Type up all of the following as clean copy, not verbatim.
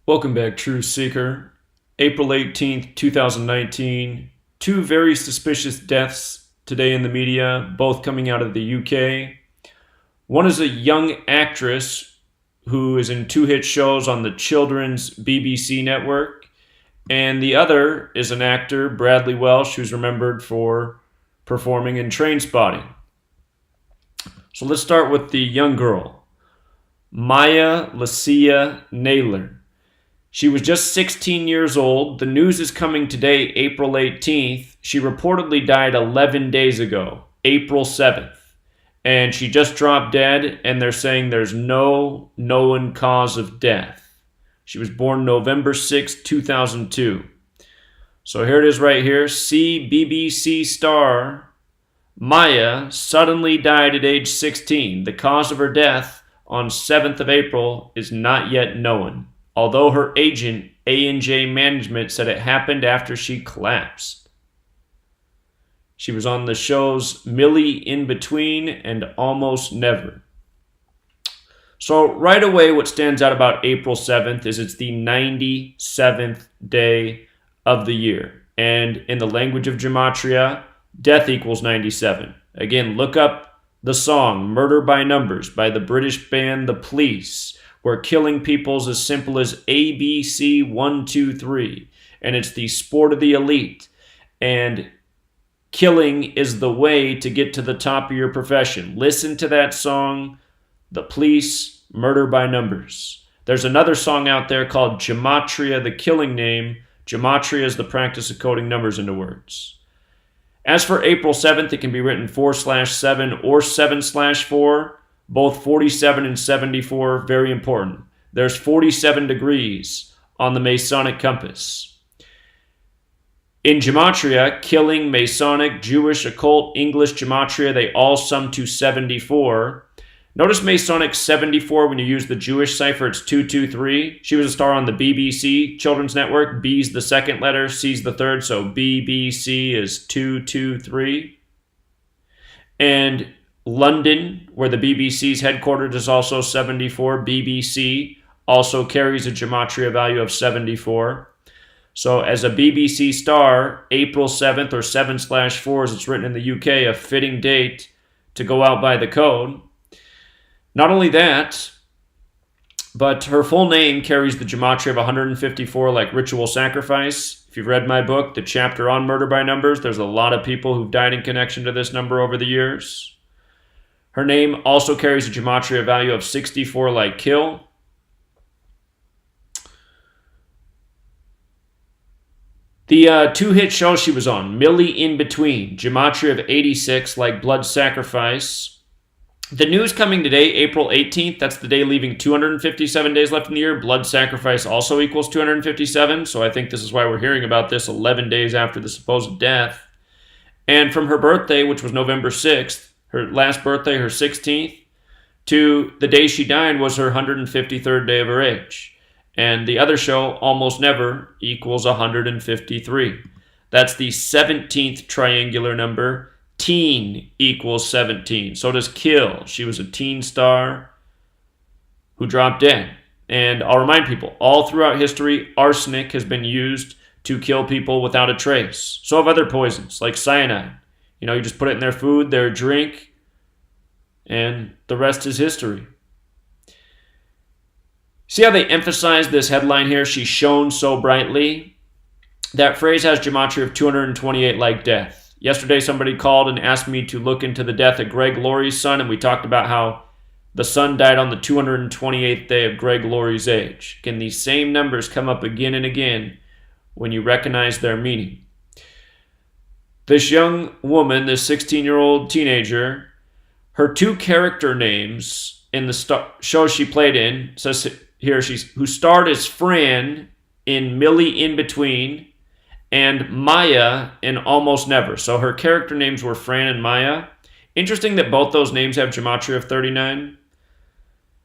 Welcome back, True Seeker. April 18th, 2019. Two very suspicious deaths today in the media, both coming out of the UK. One is a young actress who is in two hit shows on the children's BBC network, and the other is an actor, Bradley Welsh, who's remembered for performing in Trainspotting. So let's start with the young girl, Mya-Lecia Naylor. She was just 16 years old. The news is coming today, April 18th. She reportedly died 11 days ago, April 7th. And she just dropped dead, and they're saying there's no known cause of death. She was born November 6, 2002. So here it is right here. See BBC star Mya suddenly died at age 16. The cause of her death on 7th of April is not yet known, although her agent, A&J Management, said it happened after she collapsed. She was on the shows Millie in Between and Almost Never. So right away, what stands out about April 7th is it's the 97th day of the year. And in the language of Gematria, death equals 97. Again, look up the song Murder by Numbers by the British band The Police, where killing people's as simple as ABC 1, 2, 3. And it's the sport of the elite. And killing is the way to get to the top of your profession. Listen to that song, The Police, Murder by Numbers. There's another song out there called Gematria, the killing name. Gematria is the practice of coding numbers into words. As for April 7th, it can be written 4/7 or 7/4. Both 47 and 74, very important. There's 47 degrees on the Masonic compass. In Gematria, killing, Masonic, Jewish, occult, English, Gematria, they all sum to 74. Notice Masonic 74, when you use the Jewish cipher, it's 223. She was a star on the BBC Children's Network. B's the second letter, C's the third, so BBC is 223. And London, where the BBC's headquarters is also 74. BBC also carries a Gematria value of 74. So as a BBC star, April 7th or 7/4, as it's written in the UK, a fitting date to go out by the code. Not only that, but her full name carries the Gematria of 154, like ritual sacrifice. If you've read my book, the chapter on murder by numbers, there's a lot of people who've died in connection to this number over the years. Her name also carries a Gematria value of 64, like kill. The two hit shows she was on, Millie in Between, Gematria of 86, like blood sacrifice. The news coming today, April 18th, that's the day leaving 257 days left in the year. Blood sacrifice also equals 257, so I think this is why we're hearing about this 11 days after the supposed death. And from her birthday, which was November 6th, her last birthday, her 16th, to the day she died was her 153rd day of her age. And the other show, Almost Never, equals 153. That's the 17th triangular number. Teen equals 17. So does kill. She was a teen star who dropped dead. And I'll remind people, all throughout history, arsenic has been used to kill people without a trace. So have other poisons, like cyanide. You know, you just put it in their food, their drink, and the rest is history. See how they emphasize this headline here? She shone so brightly. That phrase has Gematria of 228, like death. Yesterday, somebody called and asked me to look into the death of Greg Laurie's son, and we talked about how the son died on the 228th day of Greg Laurie's age. Again, these same numbers come up again and again when you recognize their meaning. This young woman, this 16-year-old teenager, her two character names in the show she played in, says here, who starred as Fran in Millie in Between and Mya in Almost Never. So her character names were Fran and Mya. Interesting that both those names have Gematria of 39.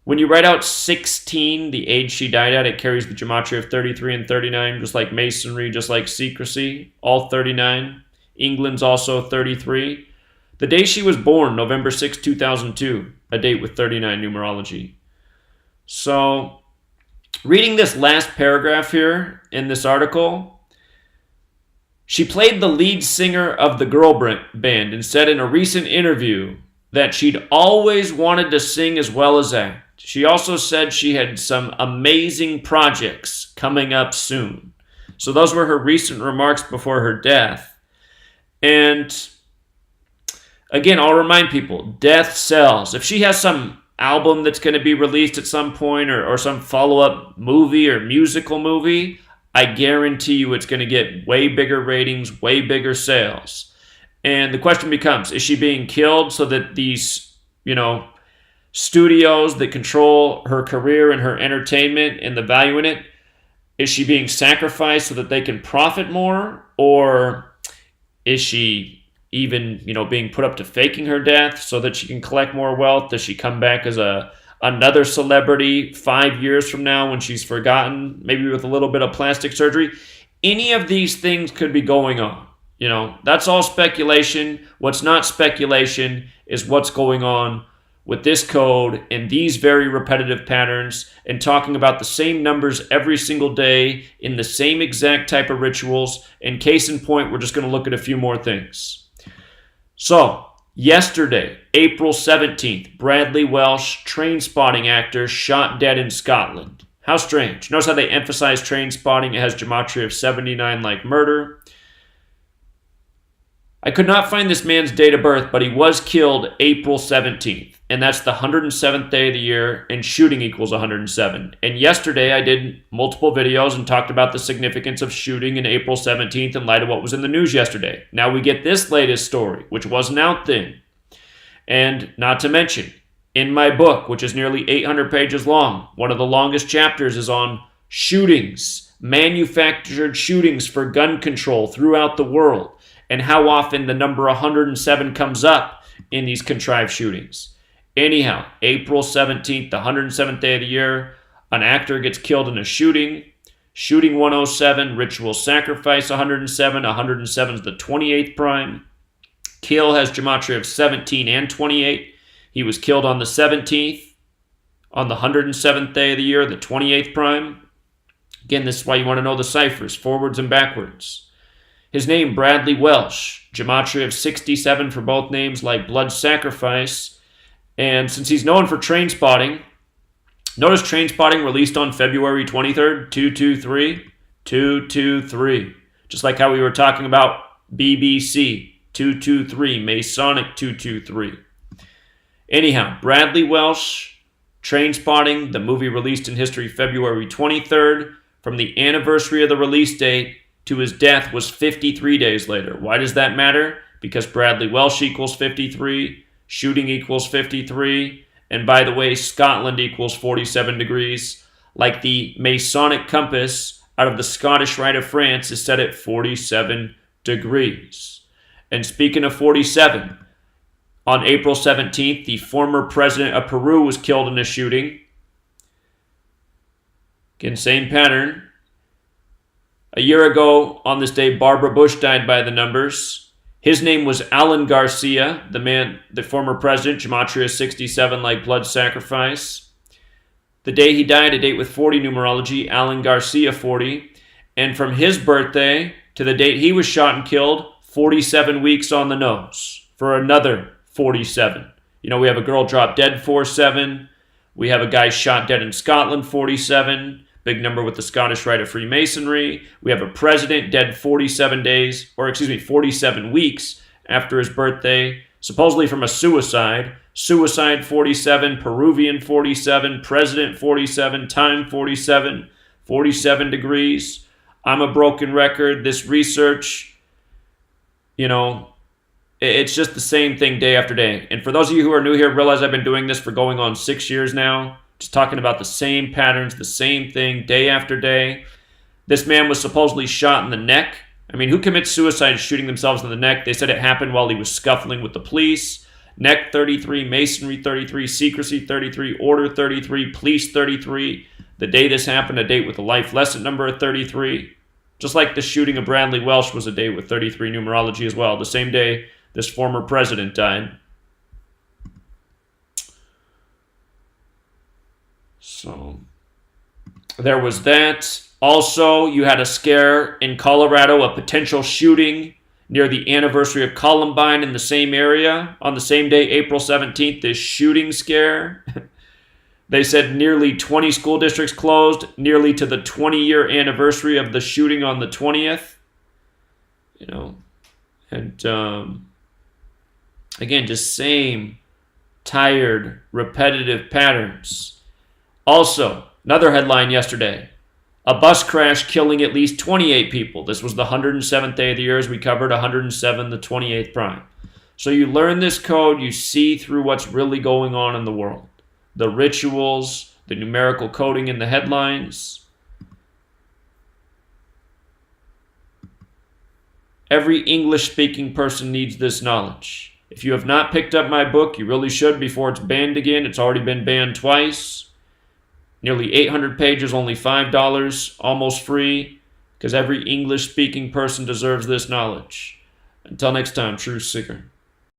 When you write out 16, the age she died at, it carries the Gematria of 33 and 39, just like Masonry, just like secrecy, all 39. England's also 33. The day she was born, November 6, 2002, a date with 39 numerology. So reading this last paragraph here in this article, she played the lead singer of the girl band and said in a recent interview that she'd always wanted to sing as well as act. She also said she had some amazing projects coming up soon. So those were her recent remarks before her death. And again, I'll remind people, death sells. If she has some album that's going to be released at some point or some follow-up movie or musical movie, I guarantee you it's going to get way bigger ratings, way bigger sales. And the question becomes, is she being killed so that these, studios that control her career and her entertainment and the value in it, is she being sacrificed so that they can profit more? Or is she even, being put up to faking her death so that she can collect more wealth? Does she come back as another celebrity 5 years from now when she's forgotten, maybe with a little bit of plastic surgery? Any of these things could be going on. That's all speculation. What's not speculation is what's going on with this code and these very repetitive patterns and talking about the same numbers every single day in the same exact type of rituals. And case in point, we're just going to look at a few more things. So, yesterday, April 17th, Bradley Welsh, train-spotting actor, shot dead in Scotland. How strange. Notice how they emphasize train-spotting. It has Gematria of 79 like murder. I could not find this man's date of birth, but he was killed April 17th. And that's the 107th day of the year, and shooting equals 107. And yesterday I did multiple videos and talked about the significance of shooting in April 17th in light of what was in the news yesterday. Now we get this latest story, which wasn't out then. And not to mention, in my book, which is nearly 800 pages long, one of the longest chapters is on shootings, manufactured shootings for gun control throughout the world, and how often the number 107 comes up in these contrived shootings. Anyhow, April 17th, the 107th day of the year, an actor gets killed in a shooting. Shooting 107, ritual sacrifice 107. 107 is the 28th prime. Kill has Gematria of 17 and 28. He was killed on the 17th, on the 107th day of the year, the 28th prime. Again, this is why you want to know the ciphers, forwards and backwards. His name, Bradley Welsh, Gematria of 67 for both names, like blood sacrifice. And since he's known for train spotting, notice train spotting released on February 23rd, 223, 223. Just like how we were talking about BBC, 223, Masonic 223. Anyhow, Bradley Welsh, train spotting, the movie released in history February 23rd, from the anniversary of the release date to his death was 53 days later. Why does that matter? Because Bradley Welsh equals 53, shooting equals 53, and by the way, Scotland equals 47 degrees. Like the Masonic compass out of the Scottish Rite of France is set at 47 degrees. And speaking of 47, on April 17th, the former president of Peru was killed in a shooting. Again, same pattern. A year ago, on this day, Barbara Bush died by the numbers. His name was Alan Garcia, the former president, Gematria 67, like blood sacrifice. The day he died, a date with 40 numerology, Alan Garcia 40. And from his birthday to the date he was shot and killed, 47 weeks on the nose for another 47. We have a girl dropped dead 47. We have a guy shot dead in Scotland 47. Big number with the Scottish Rite of Freemasonry. We have a president dead 47 weeks after his birthday, supposedly from a suicide. Suicide 47, Peruvian 47, president 47, time 47, 47 degrees. I'm a broken record. This research, it's just the same thing day after day. And for those of you who are new here, realize I've been doing this for going on 6 years now. Just talking about the same patterns, the same thing, day after day. This man was supposedly shot in the neck. I mean, who commits suicide shooting themselves in the neck? They said it happened while he was scuffling with the police. Neck 33, Masonry 33, Secrecy 33, Order 33, Police 33. The day this happened, a date with a life lesson number of 33. Just like the shooting of Bradley Welsh was a date with 33 numerology as well. The same day this former president died. So, There was that. Also, you had a scare in Colorado, a potential shooting near the anniversary of Columbine in the same area. On the same day, April 17th, this shooting scare. They said nearly 20 school districts closed, nearly to the 20-year anniversary of the shooting on the 20th. You know, and again, just same tired, repetitive patterns. Also, another headline yesterday. A bus crash killing at least 28 people. This was the 107th day of the year as we covered 107, the 28th prime. So you learn this code, you see through what's really going on in the world. The rituals, the numerical coding in the headlines. Every English-speaking person needs this knowledge. If you have not picked up my book, you really should before it's banned again. It's already been banned twice. Nearly 800 pages, only $5, almost free, because every English-speaking person deserves this knowledge. Until next time, true seeker.